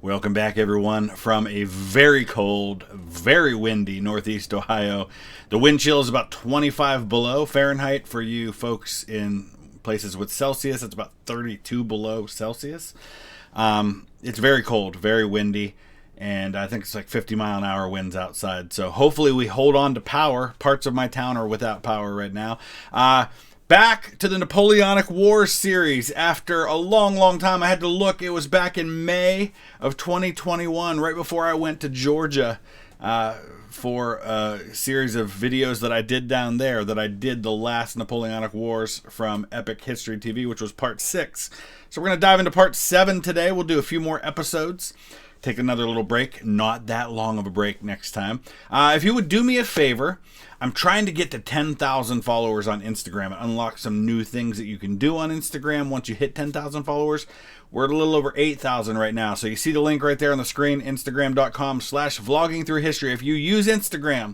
Welcome back, everyone, from a very cold, very windy Northeast Ohio. The wind chill is about 25 below Fahrenheit. For you folks in places with Celsius, it's about 32 below Celsius. It's very cold, very windy, and I think it's like 50-mile-an-hour winds outside. So hopefully we hold on to power. Parts of my town are without power right now. Back to the Napoleonic Wars series after a long time. I had to look. It was back in May of 2021, right before I went to Georgia for a series of videos that I did down there, that I did the last Napoleonic Wars from Epic History TV, which was part 6. So we're going to dive into part 7 today. We'll do a few more episodes. Take another little break. Not that long of a break next time. If you would do me a favor, I'm trying to get to 10,000 followers on Instagram and unlock some new things that you can do on Instagram once you hit 10,000 followers. We're at a little over 8,000 right now. So you see the link right there on the screen, instagram.com/vloggingthroughhistory. If you use Instagram,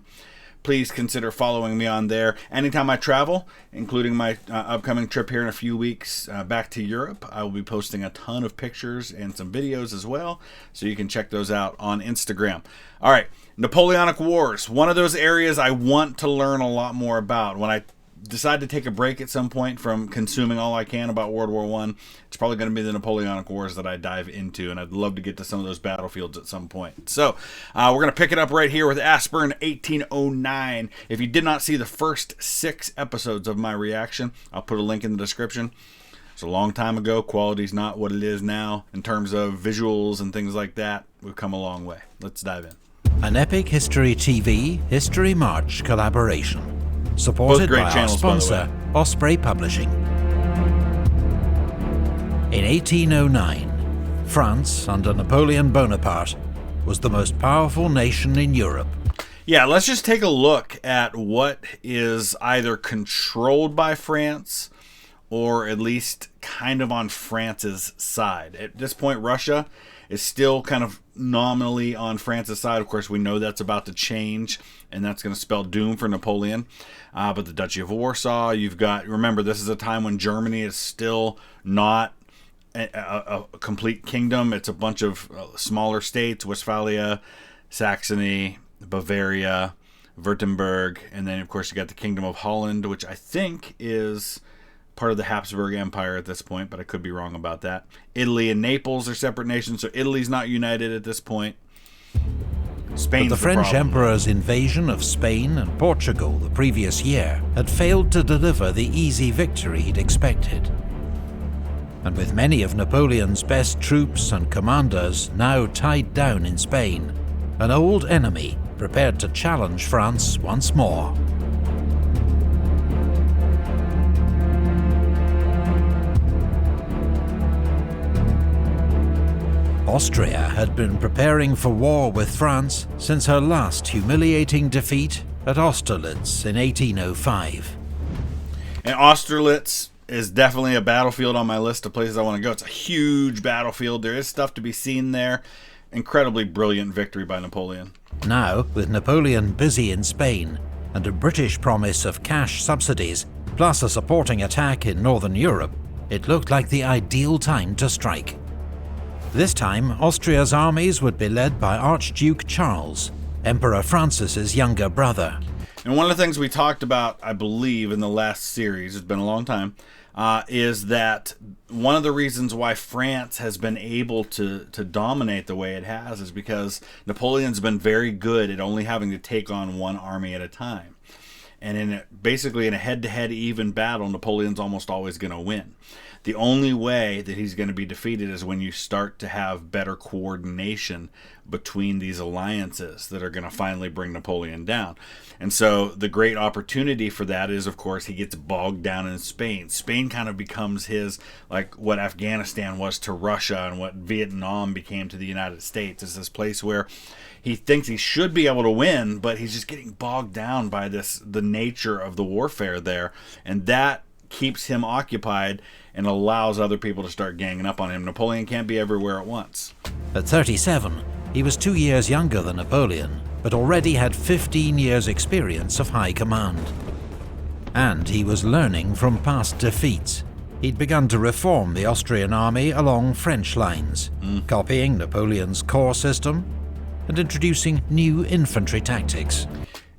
please consider following me on there. Anytime I travel, including my upcoming trip here in a few weeks back to Europe, I will be posting a ton of pictures and some videos as well, so you can check those out on Instagram. All right, Napoleonic Wars, one of those areas I want to learn a lot more about. When I decide to take a break at some point from consuming all I can about World War I, it's probably going to be the Napoleonic Wars that I dive into, and I'd love to get to some of those battlefields at some point. So we're going to pick it up right here with Aspern 1809. If you did not see the first 6 episodes of my reaction, I'll put a link in the description. It's a long time ago. Quality's not what it is now in terms of visuals and things like that. We've come a long way. Let's dive in. An Epic History TV History March collaboration. Supported by our sponsor, Osprey Publishing. In 1809, France, under Napoleon Bonaparte, was the most powerful nation in Europe. Yeah, let's just take a look at what is either controlled by France or at least kind of on France's side. At this point, Russia is still kind of nominally on France's side. Of course, we know that's about to change, and that's going to spell doom for Napoleon. But the Duchy of Warsaw, you've got, remember, this is a time when Germany is still not a complete kingdom. It's a bunch of smaller states: Westphalia, Saxony, Bavaria, Württemberg, and then, of course, you got the Kingdom of Holland, which I think is part of the Habsburg Empire at this point, but I could be wrong about that. Italy and Naples are separate nations, so Italy's not united at this point. Spain's but the French problem. Emperor's invasion of Spain and Portugal the previous year had failed to deliver the easy victory he'd expected. And with many of Napoleon's best troops and commanders now tied down in Spain, an old enemy prepared to challenge France once more. Austria had been preparing for war with France since her last humiliating defeat at Austerlitz in 1805. And Austerlitz is definitely a battlefield on my list of places I want to go. It's a huge battlefield. There is stuff to be seen there. Incredibly brilliant victory by Napoleon. Now, with Napoleon busy in Spain and a British promise of cash subsidies, plus a supporting attack in Northern Europe, it looked like the ideal time to strike. This time, Austria's armies would be led by Archduke Charles, Emperor Francis's younger brother. And one of the things we talked about, I believe, in the last series, it's been a long time, is that one of the reasons why France has been able to dominate the way it has is because Napoleon's been very good at only having to take on one army at a time. And basically in a head-to-head even battle, Napoleon's almost always going to win. The only way that he's going to be defeated is when you start to have better coordination between these alliances that are going to finally bring Napoleon down. And so the great opportunity for that is, of course, he gets bogged down in Spain. Spain kind of becomes his, like what Afghanistan was to Russia and what Vietnam became to the United States. It's this place where he thinks he should be able to win, but he's just getting bogged down by the nature of the warfare there. And that keeps him occupied and allows other people to start ganging up on him. Napoleon can't be everywhere at once. At 37, he was 2 years younger than Napoleon, but already had 15 years' experience of high command. And he was learning from past defeats. he'd begun to reform the Austrian army along French lines, copying Napoleon's corps system and introducing new infantry tactics.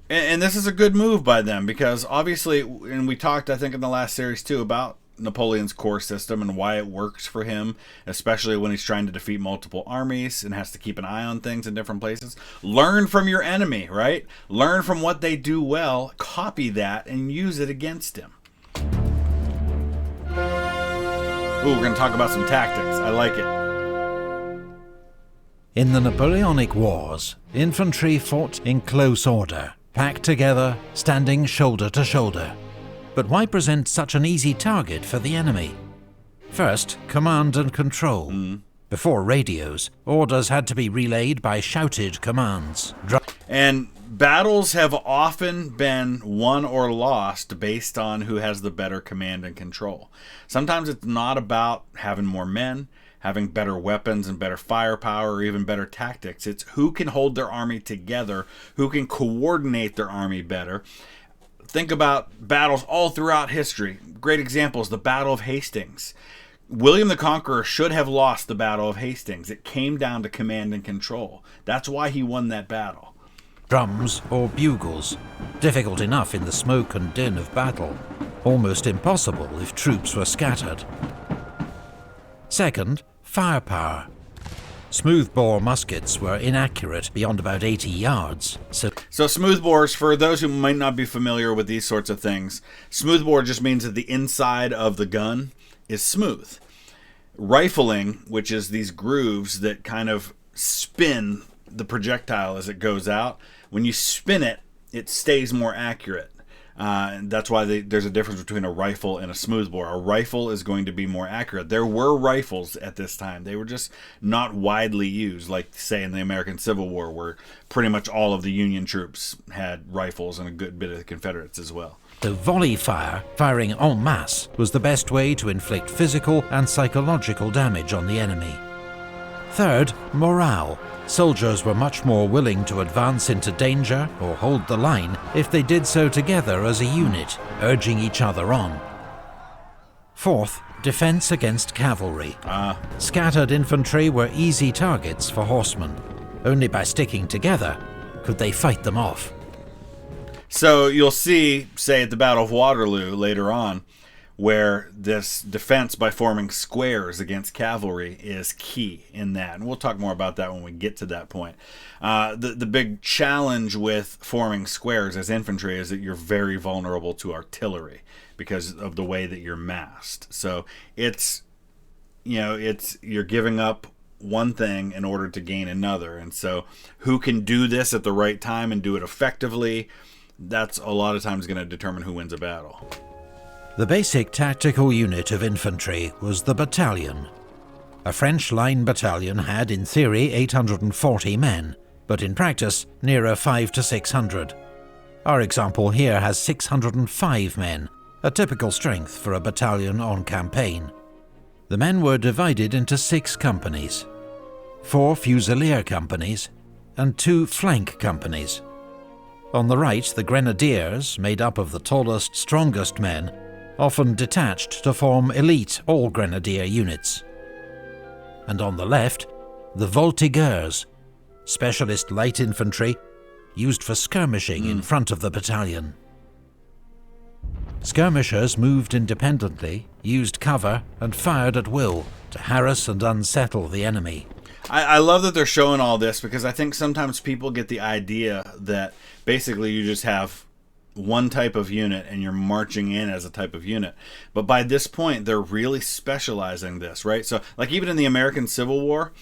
And this is a good move by them because obviously, and we talked, I think, in the last series too, about Napoleon's corps system and why it works for him, especially when he's trying to defeat multiple armies and has to keep an eye on things in different places. Learn from your enemy, right? Learn from what they do well, copy that, and use it against him. Ooh, we're going to talk about some tactics. I like it. In the Napoleonic Wars, infantry fought in close order, packed together, standing shoulder to shoulder. But why present such an easy target for the enemy? First, command and control. Before radios, orders had to be relayed by shouted commands. And battles have often been won or lost based on who has the better command and control. Sometimes it's not about having more men, having better weapons and better firepower, or even better tactics. It's who can hold their army together, who can coordinate their army better. Think about battles all throughout history. Great examples, the Battle of Hastings. William the Conqueror should have lost the Battle of Hastings. It came down to command and control. That's why he won that battle. Drums or bugles, difficult enough in the smoke and din of battle, almost impossible if troops were scattered. Second, firepower. Smoothbore muskets were inaccurate beyond about 80 yards. So smoothbores, for those who might not be familiar with these sorts of things, smoothbore just means that the inside of the gun is smooth. Rifling, which is these grooves that kind of spin the projectile as it goes out, when you spin it, it stays more accurate. And that's why there's a difference between a rifle and a smoothbore. A rifle is going to be more accurate. There were rifles at this time. They were just not widely used, like, say, in the American Civil War, where pretty much all of the Union troops had rifles and a good bit of the Confederates as well. The volley fire, firing en masse, was the best way to inflict physical and psychological damage on the enemy. Third, morale. Soldiers were much more willing to advance into danger or hold the line if they did so together as a unit, urging each other on. Fourth, defense against cavalry. Scattered infantry were easy targets for horsemen. Only by sticking together could they fight them off. So you'll see, say, at the Battle of Waterloo later on, where this defense by forming squares against cavalry is key in that. And we'll talk more about that when we get to that point. The big challenge with forming squares as infantry is that you're very vulnerable to artillery because of the way that you're massed. So you're giving up one thing in order to gain another. And so who can do this at the right time and do it effectively, that's a lot of times going to determine who wins a battle. The basic tactical unit of infantry was the battalion. A French line battalion had, in theory, 840 men, but in practice, nearer 500 to 600. Our example here has 605 men, a typical strength for a battalion on campaign. The men were divided into 6 companies, 4 fusilier companies, and 2 flank companies. On the right, the grenadiers, made up of the tallest, strongest men, often detached to form elite all-grenadier units. And on the left, the voltigeurs, specialist light infantry used for skirmishing in front of the battalion. Skirmishers moved independently, used cover, and fired at will to harass and unsettle the enemy. I love that they're showing all this because I think sometimes people get the idea that basically you just have one type of unit and you're marching in as a type of unit. But by this point, they're really specializing this, right? So like even in the American Civil War,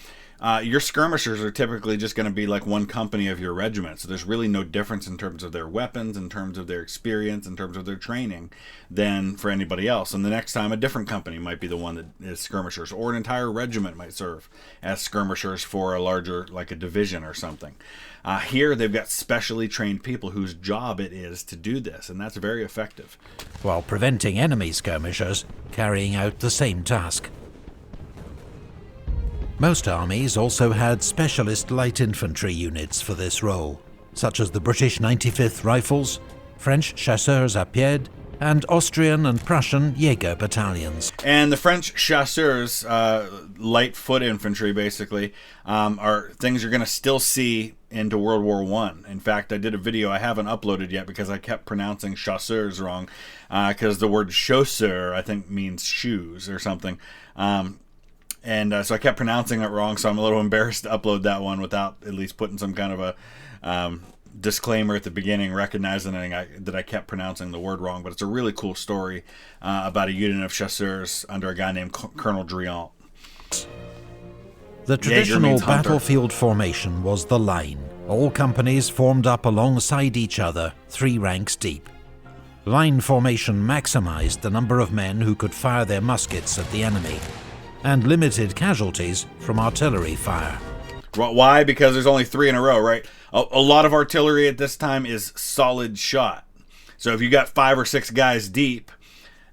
your skirmishers are typically just going to be like one company of your regiment. So there's really no difference in terms of their weapons, in terms of their experience, in terms of their training than for anybody else. And the next time a different company might be the one that is skirmishers, or an entire regiment might serve as skirmishers for a larger, like a division or something. Here they've got specially trained people whose job it is to do this, and that's very effective. While preventing enemy skirmishers carrying out the same task. Most armies also had specialist light infantry units for this role, such as the British 95th Rifles, French Chasseurs à Pied, and Austrian and Prussian Jaeger battalions. And the French chasseurs, light foot infantry, basically, are things you're going to still see into World War I. In fact, I did a video I haven't uploaded yet because I kept pronouncing chasseurs wrong, because the word chausseur, I think, means shoes or something. So I kept pronouncing it wrong, so I'm a little embarrassed to upload that one without at least putting some kind of a disclaimer at the beginning, recognizing that I kept pronouncing the word wrong. But it's a really cool story about a unit of chasseurs under a guy named Colonel Driant. The traditional battlefield formation was the line. All companies formed up alongside each other, 3 ranks deep. Line formation maximized the number of men who could fire their muskets at the enemy, and limited casualties from artillery fire. Why? Because there's only 3 in a row, right? A lot of artillery at this time is solid shot. So if you got 5 or 6 guys deep,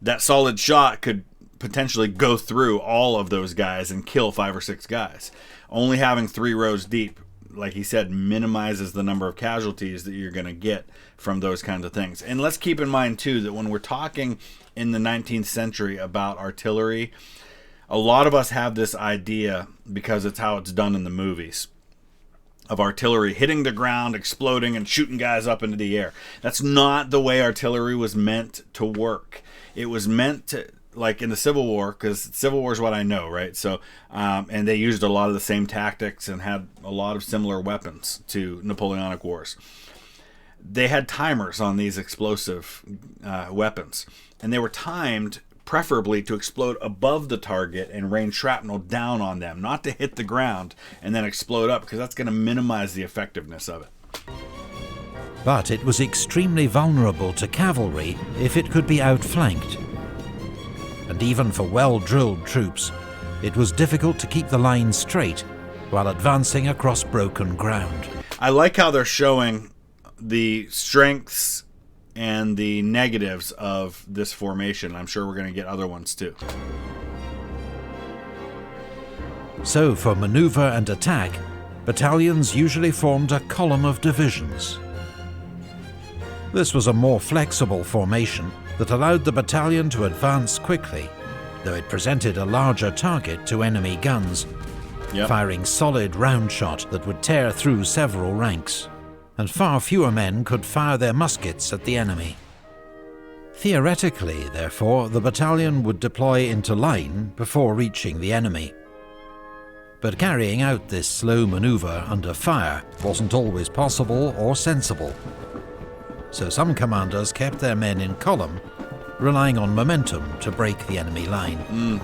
that solid shot could potentially go through all of those guys and kill 5 or 6 guys. Only having 3 rows deep, like he said, minimizes the number of casualties that you're going to get from those kinds of things. And let's keep in mind, too, that when we're talking in the 19th century about artillery, a lot of us have this idea, because it's how it's done in the movies, of artillery hitting the ground, exploding, and shooting guys up into the air. That's not the way artillery was meant to work. It was meant to, like in the Civil War, because Civil War is what I know, right? So, and they used a lot of the same tactics and had a lot of similar weapons to Napoleonic Wars. They had timers on these explosive weapons, and they were timed preferably to explode above the target and rain shrapnel down on them, not to hit the ground and then explode up, because that's going to minimize the effectiveness of it. But it was extremely vulnerable to cavalry if it could be outflanked. And even for well-drilled troops, it was difficult to keep the line straight while advancing across broken ground. I like how they're showing the strengths and the negatives of this formation. I'm sure we're going to get other ones too. So for maneuver and attack, battalions usually formed a column of divisions. This was a more flexible formation that allowed the battalion to advance quickly, though it presented a larger target to enemy guns, firing solid round shot that would tear through several ranks, and far fewer men could fire their muskets at the enemy. Theoretically, therefore, the battalion would deploy into line before reaching the enemy. But carrying out this slow maneuver under fire wasn't always possible or sensible. So some commanders kept their men in column, relying on momentum to break the enemy line.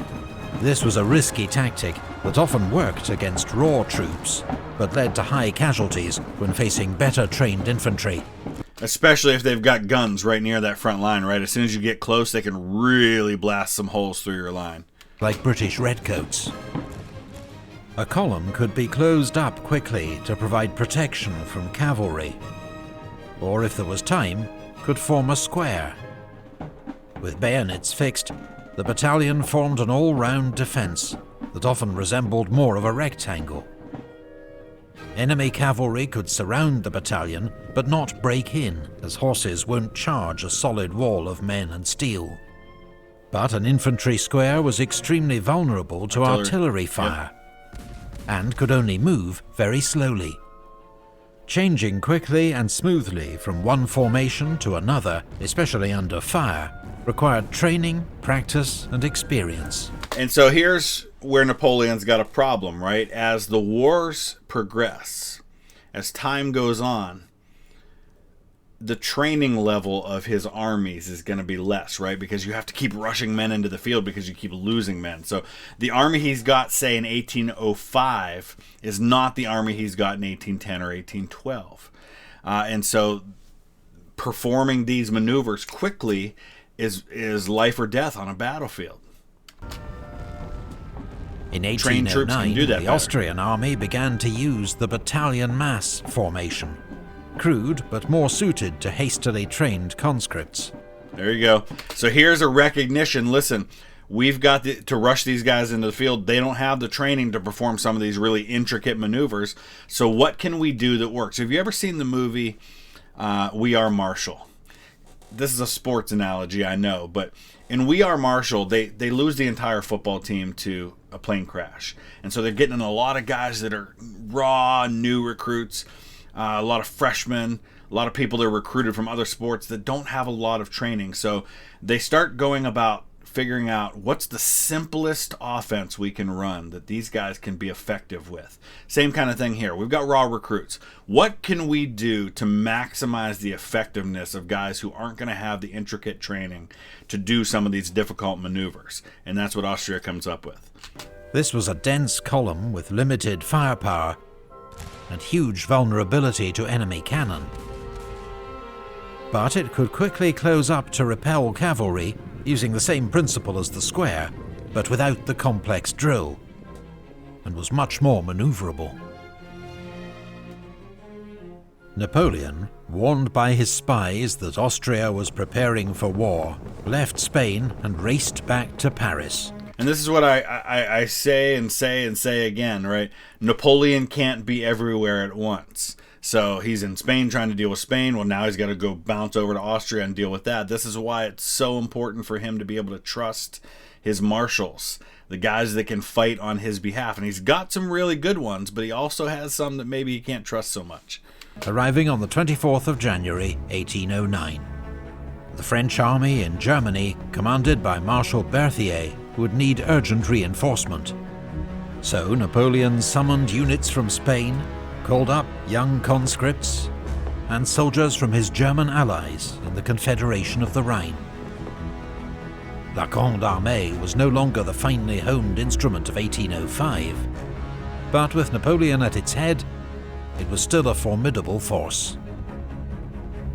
This was a risky tactic that often worked against raw troops, but led to high casualties when facing better trained infantry. Especially if they've got guns right near that front line, right? As soon as you get close, they can really blast some holes through your line. Like British redcoats. A column could be closed up quickly to provide protection from cavalry, or if there was time, could form a square. With bayonets fixed, the battalion formed an all-round defence that often resembled more of a rectangle. Enemy cavalry could surround the battalion, but not break in, as horses won't charge a solid wall of men and steel. But an infantry square was extremely vulnerable to artillery fire, and could only move very slowly. Changing quickly and smoothly from one formation to another, especially under fire, required training, practice, and experience. And so here's where Napoleon's got a problem, right? As the wars progress, as time goes on, the training level of his armies is going to be less, right? Because you have to keep rushing men into the field because you keep losing men. So the army he's got, say, in 1805 is not the army he's got in 1810 or 1812. And so performing these maneuvers quickly is life or death on a battlefield. In 1809, the Austrian army began to use the battalion mass formation. Crude, but more suited to hastily trained conscripts. There you go. So here's a recognition. Listen, we've got to rush these guys into the field. They don't have the training to perform some of these really intricate maneuvers. So what can we do that works? Have you ever seen the movie We Are Marshall? this is a sports analogy, I know, but in We Are Marshall, they lose the entire football team to a plane crash. And so they're getting in a lot of guys that are raw, new recruits, a lot of freshmen, a lot of people that are recruited from other sports that don't have a lot of training. So they start going about figuring out what's the simplest offense we can run that these guys can be effective with. Same kind of thing here. We've got raw recruits. What can we do to maximize the effectiveness of guys who aren't going to have the intricate training to do some of these difficult maneuvers? And that's what Austria comes up with. This was a dense column with limited firepower and huge vulnerability to enemy cannon. But it could quickly close up to repel cavalry using the same principle as the square, but without the complex drill, and was much more maneuverable. Napoleon, warned by his spies that Austria was preparing for war, left Spain and raced back to Paris. And this is what I say and say and say again, right? Napoleon can't be everywhere at once. So he's in Spain trying to deal with Spain. Well, now he's got to go bounce over to Austria and deal with that. This is why it's so important for him to be able to trust his marshals, the guys that can fight on his behalf. And he's got some really good ones, but he also has some that maybe he can't trust so much. Arriving on the 24th of January, 1809. The French army in Germany, commanded by Marshal Berthier, would need urgent reinforcement. So Napoleon summoned units from Spain, called up young conscripts, and soldiers from his German allies in the Confederation of the Rhine. La Grande Armée was no longer the finely honed instrument of 1805, but with Napoleon at its head, it was still a formidable force.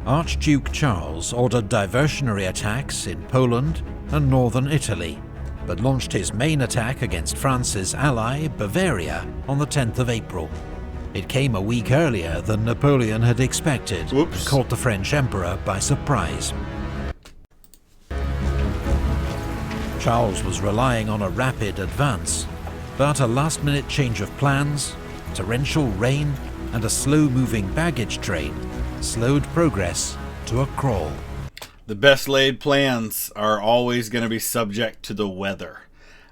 Archduke Charles ordered diversionary attacks in Poland and northern Italy, but launched his main attack against France's ally, Bavaria, on the 10th of April. It came a week earlier than Napoleon had expected, and caught the French Emperor by surprise. Charles was relying on a rapid advance, but a last-minute change of plans, torrential rain, and a slow-moving baggage train slowed progress to a crawl. The best laid plans are always going to be subject to the weather.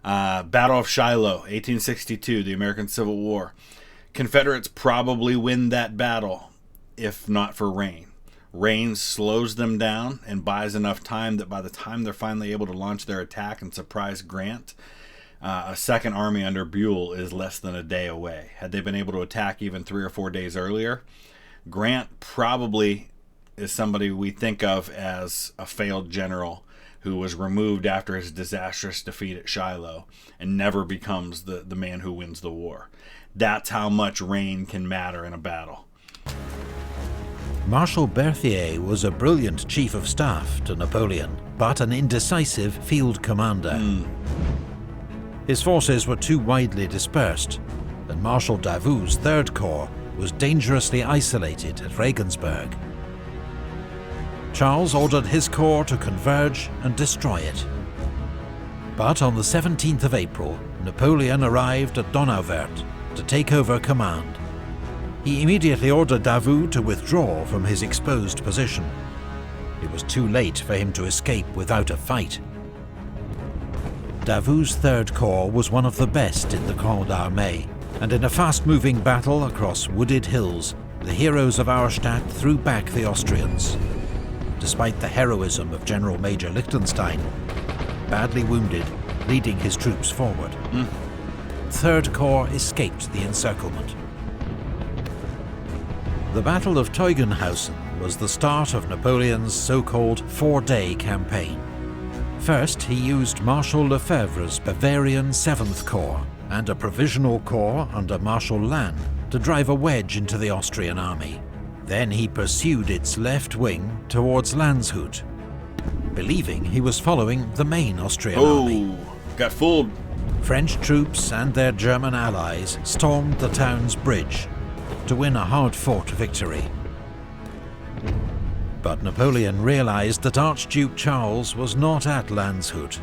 Battle of Shiloh, 1862, the American Civil War. Confederates probably win that battle, if not for rain. Rain slows them down and buys enough time that by the time they're finally able to launch their attack and surprise Grant, a second army under Buell is less than a day away. Had they been able to attack even 3 or 4 days earlier, Grant probably is somebody we think of as a failed general who was removed after his disastrous defeat at Shiloh and never becomes the man who wins the war. That's how much rain can matter in a battle. Marshal Berthier was a brilliant chief of staff to Napoleon, but an indecisive field commander. His forces were too widely dispersed, and Marshal Davout's Third Corps was dangerously isolated at Regensburg. Charles ordered his corps to converge and destroy it. But on the 17th of April, Napoleon arrived at Donauwörth to take over command. He immediately ordered Davout to withdraw from his exposed position. It was too late for him to escape without a fight. Davout's Third Corps was one of the best in the Grande Armée, and in a fast-moving battle across wooded hills, the heroes of Auerstadt threw back the Austrians. Despite the heroism of General Major Liechtenstein, badly wounded, leading his troops forward. Third Corps escaped the encirclement. The Battle of Teugn-Hausen was the start of Napoleon's so-called 4-day campaign. First, he used Marshal Lefebvre's Bavarian 7th Corps and a provisional corps under Marshal Lannes to drive a wedge into the Austrian army. Then he pursued its left wing towards Landshut, believing he was following the main Austrian army. Got fooled. French troops and their German allies stormed the town's bridge to win a hard-fought victory. But Napoleon realized that Archduke Charles was not at Landshut,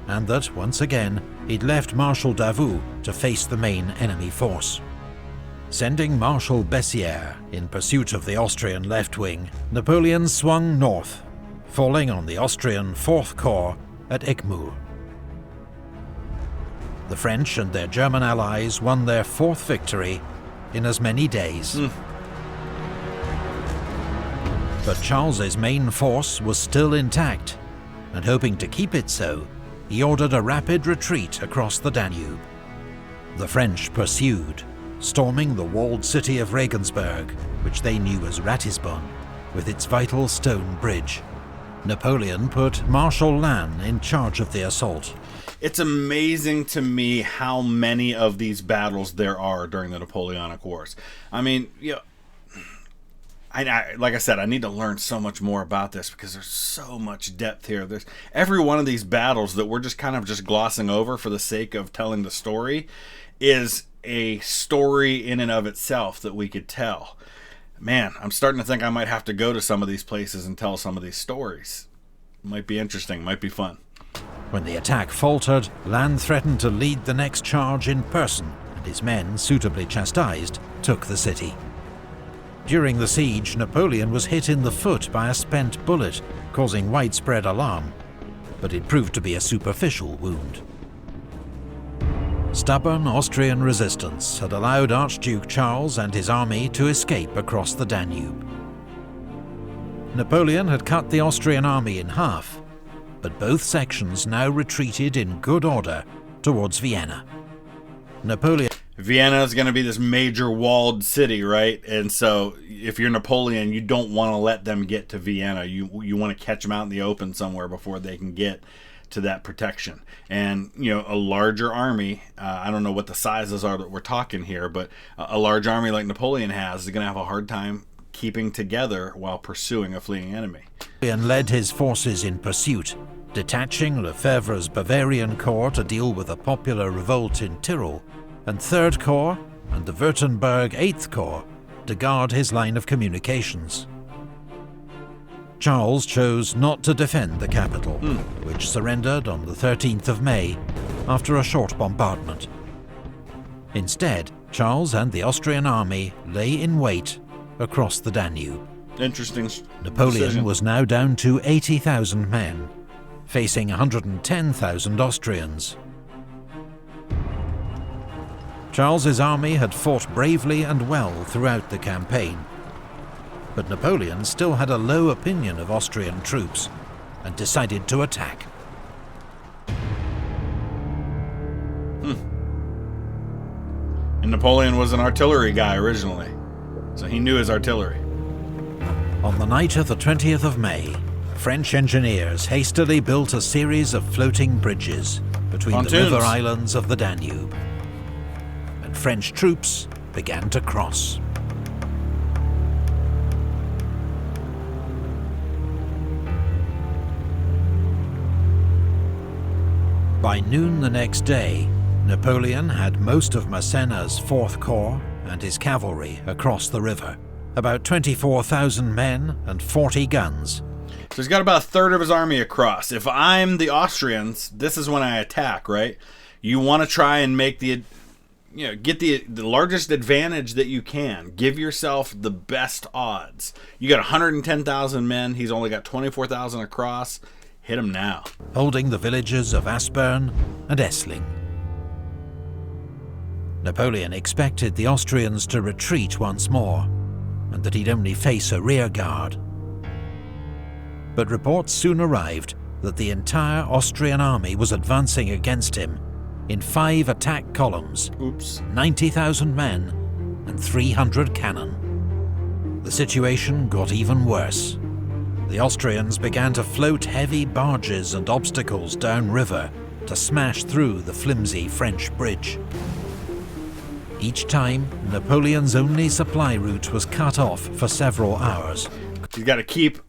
and that, once again, he'd left Marshal Davout to face the main enemy force. Sending Marshal Bessières in pursuit of the Austrian left wing, Napoleon swung north, falling on the Austrian 4th Corps at Eckmühl. The French and their German allies won their 4th victory in as many days. But Charles's main force was still intact, and hoping to keep it so, he ordered a rapid retreat across the Danube. The French pursued, storming the walled city of Regensburg, which they knew as Ratisbon, with its vital stone bridge. Napoleon put Marshal Lannes in charge of the assault. It's amazing to me how many of these battles there are during the Napoleonic Wars. I mean, like I said, I need to learn so much more about this because there's so much depth here. There's every one of these battles that we're just kind of just glossing over for the sake of telling the story is a story in and of itself that we could tell. Man, I'm starting to think I might have to go to some of these places and tell some of these stories. Might be interesting, might be fun. When the attack faltered, Lannes threatened to lead the next charge in person, and his men, suitably chastised, took the city. During the siege, Napoleon was hit in the foot by a spent bullet, causing widespread alarm, but it proved to be a superficial wound. Stubborn Austrian resistance had allowed Archduke Charles and his army to escape across the Danube. Napoleon had cut the Austrian army in half, but both sections now retreated in good order towards Vienna. Vienna is going to be this major walled city, right? And so if you're Napoleon, you don't want to let them get to Vienna. You want to catch them out in the open somewhere before they can get to that protection. And, a larger army, I don't know what the sizes are that we're talking here, but a large army like Napoleon is going to have a hard time keeping together while pursuing a fleeing enemy. Napoleon led his forces in pursuit, detaching Lefebvre's Bavarian Corps to deal with a popular revolt in Tyrol, and 3rd Corps and the Württemberg 8th Corps to guard his line of communications. Charles chose not to defend the capital, which surrendered on the 13th of May after a short bombardment. Instead, Charles and the Austrian army lay in wait across the Danube. Interesting. Napoleon decision. was now down to 80,000 men, facing 110,000 Austrians. Charles's army had fought bravely and well throughout the campaign, but Napoleon still had a low opinion of Austrian troops and decided to attack. And Napoleon was an artillery guy originally, so he knew his artillery. On the night of the 20th of May, French engineers hastily built a series of floating bridges between Pontoons. the river islands of the Danube, and French troops began to cross. By noon the next day, Napoleon had most of Massena's 4th Corps and his cavalry across the river, about 24,000 men and 40 guns. So he's got about a third of his army across. If I'm the Austrians, this is when I attack, right? You want to try and make get the largest advantage that you can. Give yourself the best odds. You got 110,000 men. He's only got 24,000 across. Hit him now. Holding the villages of Aspern and Essling. Napoleon expected the Austrians to retreat once more, and that he'd only face a rear guard. But reports soon arrived that the entire Austrian army was advancing against him in 5 attack columns, 90,000 men and 300 cannon. The situation got even worse. The Austrians began to float heavy barges and obstacles downriver to smash through the flimsy French bridge. Each time, Napoleon's only supply route was cut off for several hours. He's got to keep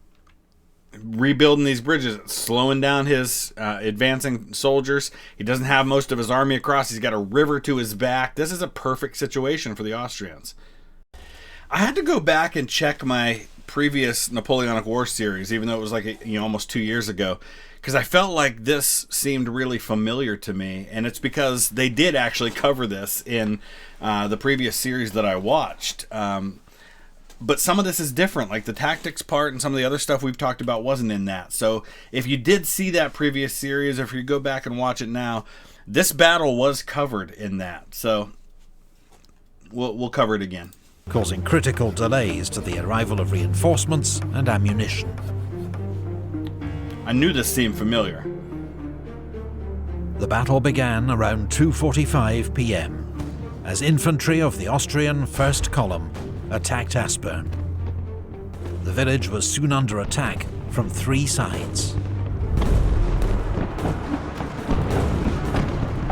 rebuilding these bridges, slowing down his advancing soldiers. He doesn't have most of his army across. He's got a river to his back. This is a perfect situation for the Austrians. I had to go back and check my previous Napoleonic War series, even though it was like almost 2 years ago, because I felt like this seemed really familiar to me, and it's because they did actually cover this in the previous series that I watched. But some of this is different, like the tactics part and some of the other stuff we've talked about wasn't in that. So if you did see that previous series, or if you go back and watch it now, this battle was covered in that. So we'll cover it again. Causing critical delays to the arrival of reinforcements and ammunition. I knew this seemed familiar. The battle began around 2:45 p.m. as infantry of the Austrian First Column attacked Aspern. The village was soon under attack from 3 sides.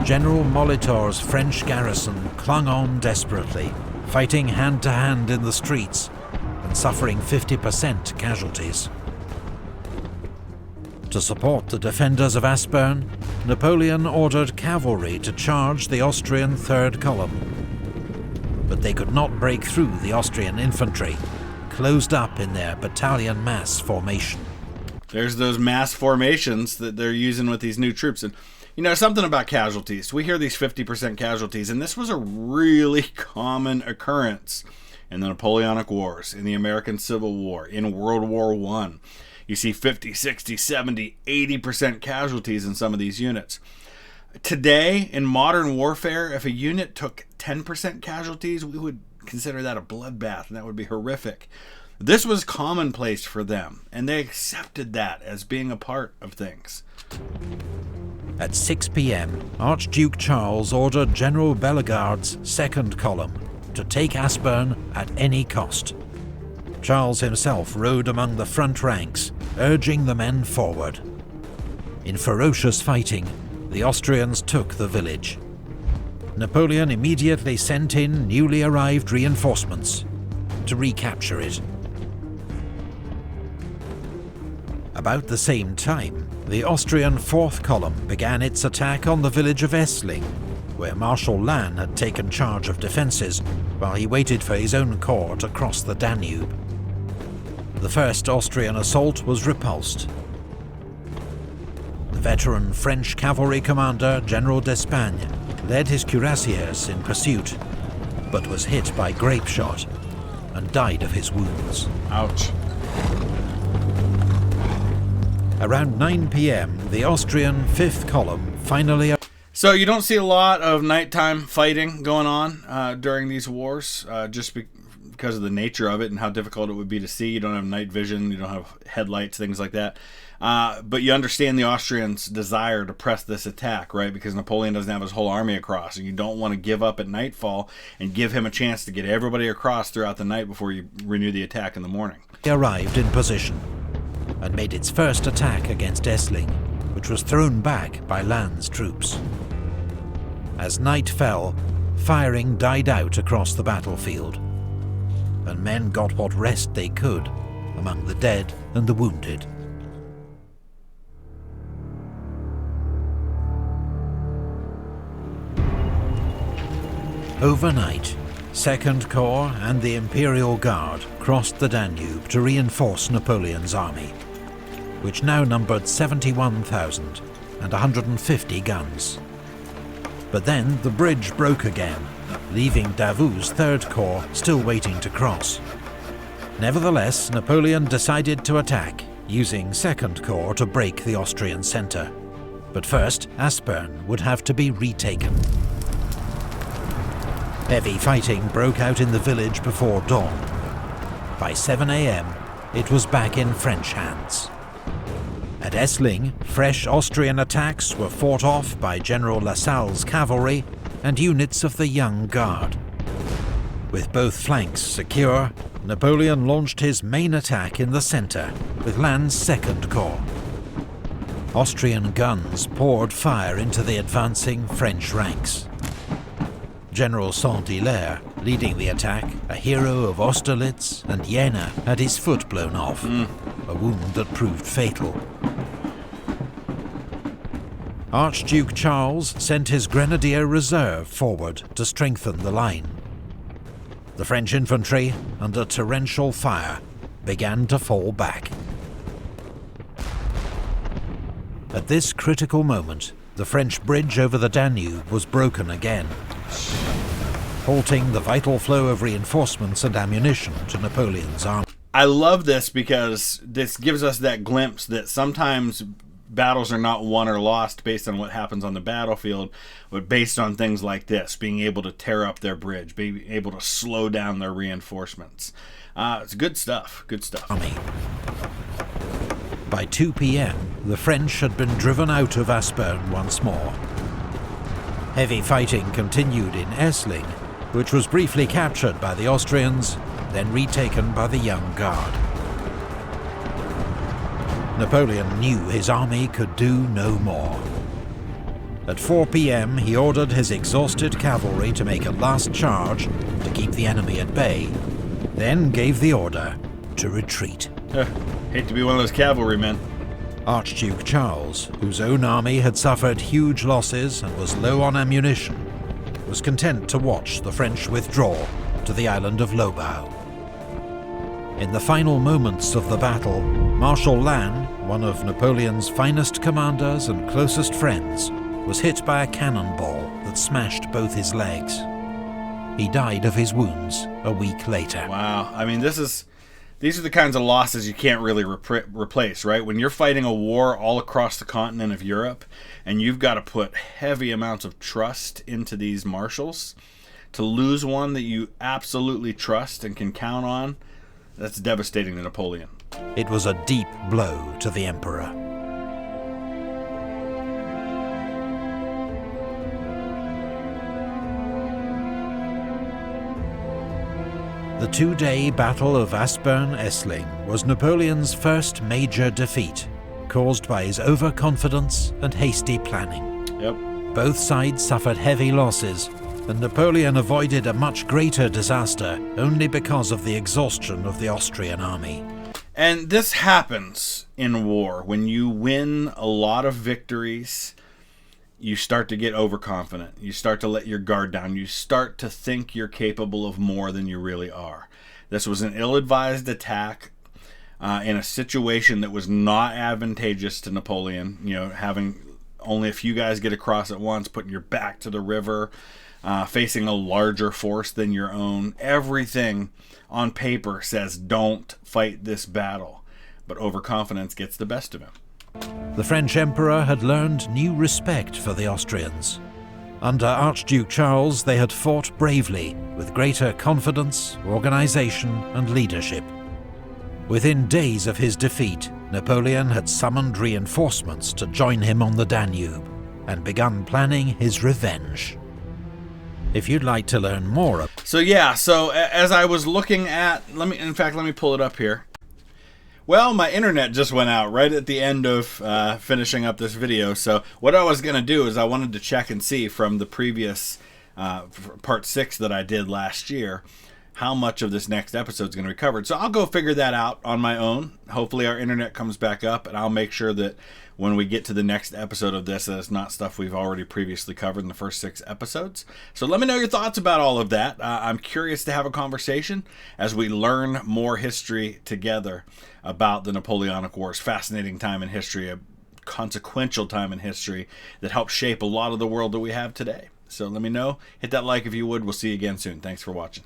General Molitor's French garrison clung on desperately, fighting hand-to-hand in the streets and suffering 50% casualties. To support the defenders of Aspern, Napoleon ordered cavalry to charge the Austrian Third Column. But they could not break through the Austrian infantry, closed up in their battalion mass formation. There's those mass formations that they're using with these new troops. And you know, something about casualties. We hear these 50% casualties, and this was a really common occurrence in the Napoleonic Wars, in the American Civil War, in World War I. You see 50, 60, 70, 80% casualties in some of these units. Today, in modern warfare, if a unit took 10% casualties, we would consider that a bloodbath, and that would be horrific. This was commonplace for them, and they accepted that as being a part of things. At 6 p.m, Archduke Charles ordered General Bellegarde's Second Column to take Aspern at any cost. Charles himself rode among the front ranks, urging the men forward. In ferocious fighting, the Austrians took the village. Napoleon immediately sent in newly arrived reinforcements to recapture it. About the same time, the Austrian Fourth Column began its attack on the village of Essling, where Marshal Lannes had taken charge of defences while he waited for his own corps to cross the Danube. The first Austrian assault was repulsed. The veteran French cavalry commander General d'Espagne led his cuirassiers in pursuit, but was hit by grape shot and died of his wounds. Ouch. Around 9 p.m, the Austrian Fifth Column finally... So you don't see a lot of nighttime fighting going on during these wars, just because of the nature of it and how difficult it would be to see. You don't have night vision, you don't have headlights, things like that. But you understand the Austrians' desire to press this attack, right? Because Napoleon doesn't have his whole army across, and you don't want to give up at nightfall and give him a chance to get everybody across throughout the night before you renew the attack in the morning. Arrived in position and made its first attack against Essling, which was thrown back by Lannes' troops. As night fell, firing died out across the battlefield, and men got what rest they could among the dead and the wounded. Overnight, Second Corps and the Imperial Guard crossed the Danube to reinforce Napoleon's army, which now numbered 71,000 and 150 guns. But then the bridge broke again, leaving Davout's Third Corps still waiting to cross. Nevertheless, Napoleon decided to attack, using Second Corps to break the Austrian centre. But first, Aspern would have to be retaken. Heavy fighting broke out in the village before dawn. By 7 a.m, it was back in French hands. At Essling, fresh Austrian attacks were fought off by General Lassalle's cavalry and units of the Young Guard. With both flanks secure, Napoleon launched his main attack in the centre with Lannes' Second Corps. Austrian guns poured fire into the advancing French ranks. General Saint-Hilaire, leading the attack, a hero of Austerlitz and Jena, had his foot blown off, a wound that proved fatal. Archduke Charles sent his Grenadier Reserve forward to strengthen the line. The French infantry, under torrential fire, began to fall back. At this critical moment, the French bridge over the Danube was broken again. halting the vital flow of reinforcements and ammunition to Napoleon's army. I love this because this gives us that glimpse that sometimes battles are not won or lost based on what happens on the battlefield, but based on things like this, being able to tear up their bridge, being able to slow down their reinforcements. It's good stuff. Good stuff. By 2 p.m., the French had been driven out of Aspern once more. Heavy fighting continued in Essling, which was briefly captured by the Austrians, then retaken by the Young Guard. Napoleon knew his army could do no more. At 4 p.m, he ordered his exhausted cavalry to make a last charge to keep the enemy at bay, then gave the order to retreat. Hate to be one of those cavalrymen. Archduke Charles, whose own army had suffered huge losses and was low on ammunition, was content to watch the French withdraw to the island of Lobau. In the final moments of the battle, Marshal Lannes, one of Napoleon's finest commanders and closest friends, was hit by a cannonball that smashed both his legs. He died of his wounds a week later. Wow. I mean, these are the kinds of losses you can't really replace, right? When you're fighting a war all across the continent of Europe, and you've got to put heavy amounts of trust into these marshals, to lose one that you absolutely trust and can count on, that's devastating to Napoleon. It was a deep blow to the emperor. The two-day Battle of Aspern-Essling was Napoleon's first major defeat, caused by his overconfidence and hasty planning. Yep. Both sides suffered heavy losses, and Napoleon avoided a much greater disaster only because of the exhaustion of the Austrian army. And this happens in war. When you win a lot of victories, you start to get overconfident. You start to let your guard down. You start to think you're capable of more than you really are. This was an ill-advised attack in a situation that was not advantageous to Napoleon. You know, having only a few guys get across at once, putting your back to the river, facing a larger force than your own. Everything on paper says don't fight this battle, but overconfidence gets the best of him. The French emperor had learned new respect for the Austrians. Under Archduke Charles, they had fought bravely, with greater confidence, organization, and leadership. Within days of his defeat, Napoleon had summoned reinforcements to join him on the Danube, and begun planning his revenge. If you'd like to learn more... So as I was looking at... Let me pull it up here. Well, my internet just went out right at the end of finishing up this video. So what I was going to do is I wanted to check and see from the previous part 6 that I did last year how much of this next episode is going to be covered. So I'll go figure that out on my own. Hopefully our internet comes back up, and I'll make sure that when we get to the next episode of this, that it's not stuff we've already previously covered in the first 6 episodes. So let me know your thoughts about all of that. I'm curious to have a conversation as we learn more history together about the Napoleonic Wars. Fascinating time in history, a consequential time in history that helped shape a lot of the world that we have today. So let me know. Hit that like if you would. We'll see you again soon. Thanks for watching.